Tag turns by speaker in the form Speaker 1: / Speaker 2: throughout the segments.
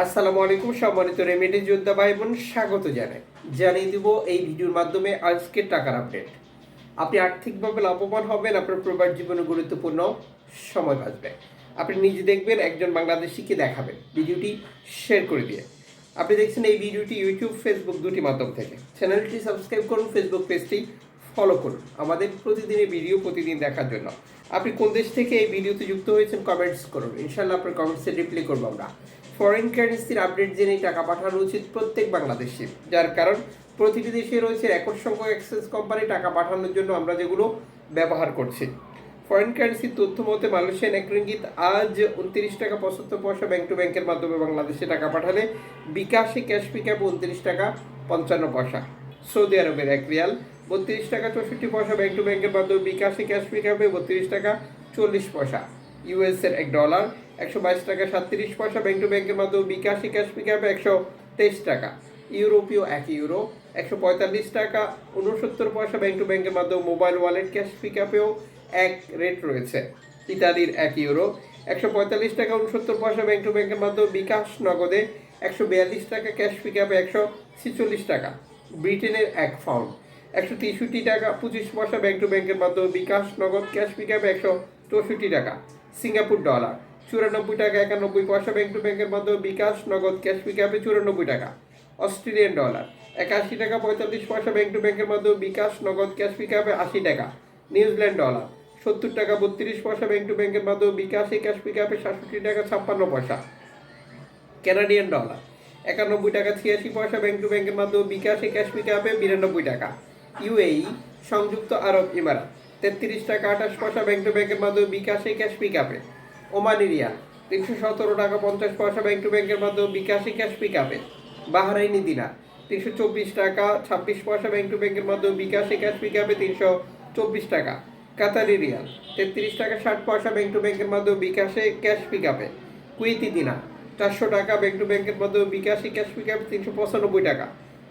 Speaker 1: আসসালামু আলাইকুম সম্মানিত রেমিটেন্স যোদ্ধা ভাই বোন, স্বাগত জানিয়ে দিব এই ভিডিওর মাধ্যমে আজকের টাকার আপডেট। আপনি আর্থিকভাবে লাভবান হবেন, আপনার প্রবাস জীবনে গুরুত্বপূর্ণ সময় বাঁচবে। আপনি নিজে দেখবেন, একজন বাংলাদেশিকে দেখাবেন, ভিডিওটি শেয়ার করে দিয়ে। আপনি দেখছেন এই ভিডিওটি ইউটিউব, ফেসবুক দুটি মাধ্যম থেকে। চ্যানেলটি সাবস্ক্রাইব করুন, ফেসবুক পেজটি ফলো করুন আমাদের প্রতিদিনের ভিডিও প্রতিদিন দেখার জন্য। আপনি কোন দেশ থেকে এই ভিডিওতে যুক্ত হয়েছেন কমেন্টস করুন, ইনশাল্লাহ আপনার কমেন্টসে রিপ্লাই করবো আমরা। ফরেন কারেন্সির আপডেট জেনে টাকা পাঠানো উচিত প্রত্যেক বাংলাদেশি, যার কারণ প্রতিটি দেশে রয়েছে রেকর্ড সংখ্যক এক্সচেঞ্জ কোম্পানি টাকা পাঠানোর জন্য আমরা যেগুলো ব্যবহার করছি। ফরেন কারেন্সির তথ্য মতে মালয়েশিয়ান এক রিঙ্গিত আজ 29 টাকা 75 পয়সা ব্যাংক টু ব্যাংকের মাধ্যমে বাংলাদেশে টাকা পাঠালে বিকাশে ক্যাশ পিকআপ 29 টাকা 55 পয়সা। সৌদি আরবের এক রিয়াল 32 টাকা 64 পয়সা ব্যাংক টু ব্যাংকের মাধ্যমে বিকাশে ক্যাশ পিকআপে 32 টাকা 40 পয়সা। ইউএস এর $1 122 টাকা 37 পয়সা ব্যাংক টু ব্যাংকের মাধ্যমে বিকাশে ক্যাশ পিকআপে 123 টাকা। ইউরোপীয় এক ইউরো 145 টাকা 69 পয়সা ব্যাংক টু ব্যাংকের মাধ্যমে মোবাইল ওয়ালেট ক্যাশ পিকআপেও এক রেট রয়েছে। ইতালির এক ইউরো 145 টাকা 69 পয়সা ব্যাংক টু ব্যাংকের মাধ্যমে বিকাশ নগদে 142 টাকা ক্যাশ পিকআপে 146 টাকা। ব্রিটেনের এক পাউন্ড 163 টাকা 25 পয়সা ব্যাংক টু ব্যাংকের মাধ্যমে বিকাশ নগদ ক্যাশ পিকআপে 164 টাকা। সিঙ্গাপুর ডলার 94 টাকা 91 পয়সা ব্যাংক টু ব্যাংকের মাধ্যমে বিকাশ নগদ ক্যাশ পিকআপে 94 টাকা। অস্ট্রেলিয়ান ডলার 81 টাকা 45 পয়সা ব্যাংক টু ব্যাংকের মাধ্যমে বিকাশ নগদ ক্যাশ পিকআপে 80 টাকা। নিউজিল্যান্ড ডলার 70 টাকা 32 পয়সা ব্যাংক টু ব্যাংকের মাধ্যমে বিকাশে ক্যাশ পিকআপে 67 টাকা 56 পয়সা। কানাডিয়ান ডলার 91 টাকা 86 পয়সা ব্যাংক টু ব্যাংকের মাধ্যমে বিকাশে ক্যাশ পিকআপে 92 টাকা। ইউএই সংযুক্ত আরব ইমারাত 33 টাকা 28 পয়সা ব্যাংক টু ব্যাংকের মাধ্যমে বিকাশে ক্যাশ পিকআপে। ওমানি রিয়াল 317 টাকা 50 পয়সা ব্যাংক টু ব্যাংকের মাধ্যমে বিকাশে ক্যাশ পিকআপে। বাহরাইনি দিনার 324 টাকা 26 পয়সা ব্যাংক টু ব্যাংকের মাধ্যমে বিকাশে ক্যাশ পিকআপে 324 টাকা। কাতারি রিয়াল 33 টাকা 60 পয়সা ব্যাংক টু ব্যাংকের মাধ্যমে বিকাশে ক্যাশ পিকআপে। কুয়েতি দিনার 400 টাকা ব্যাংক টু ব্যাংকের মাধ্যমে বিকাশে ক্যাশ পিকআপে 395 টাকা।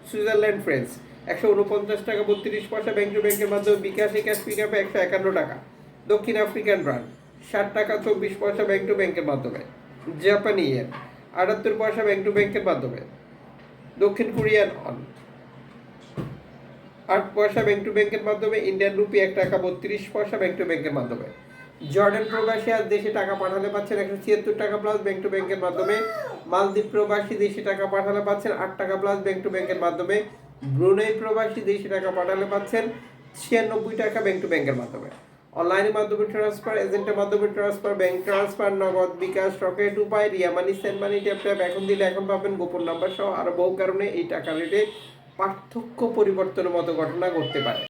Speaker 1: সুইজারল্যান্ড ফ্রেন্স 149 টাকা 32 পয়সা ব্যাংক টু ব্যাংকের মাধ্যমে বিকাশে ক্যাশ পিকআপে 151 টাকা। দক্ষিণ আফ্রিকান রান 60 টাকা 24 পয়সা ব্যাংক টু ব্যাংকের মাধ্যমে। জাপানি ইয়েন 78 পয়সা ব্যাংক টু ব্যাংকের মাধ্যমে। দক্ষিণ কোরিয়ান অন 8 পয়সা ব্যাংক টু ব্যাংকের মাধ্যমে। ইন্ডিয়ান রুপি 1 টাকা 32 পয়সা ব্যাংক টু ব্যাংকের মাধ্যমে। জর্ডান প্রবাসী আজ দেশে টাকা পাঠালে পাচ্ছেন 176 টাকা প্লাস ব্যাংক টু ব্যাংকের মাধ্যমে। মালদ্বীপ প্রবাসী দেশে টাকা পাঠালে পাচ্ছেন 8 টাকা প্লাস ব্যাংক টু ব্যাংকের মাধ্যমে। ব্রুনেই প্রবাসী দেশে টাকা পাঠালে পাচ্ছেন 96 টাকা ব্যাংক টু ব্যাংকের মাধ্যমে। অনলাইনের মাধ্যমে ট্রান্সফার, এজেন্টের মাধ্যমে ট্রান্সফার, ব্যাংক ট্রান্সফার, নগদ, বিকাশ, রকেট উপায়, রিয়া মানি, সেন্ড মানি, ট্যাপ ট্যাপ, এখন দিলে এখন পাবেন, গোপন নাম্বার সহ আরও বহু কারণে এই টাকা রেটে পার্থক্য পরিবর্তনের মতো ঘটনা ঘটতে পারে।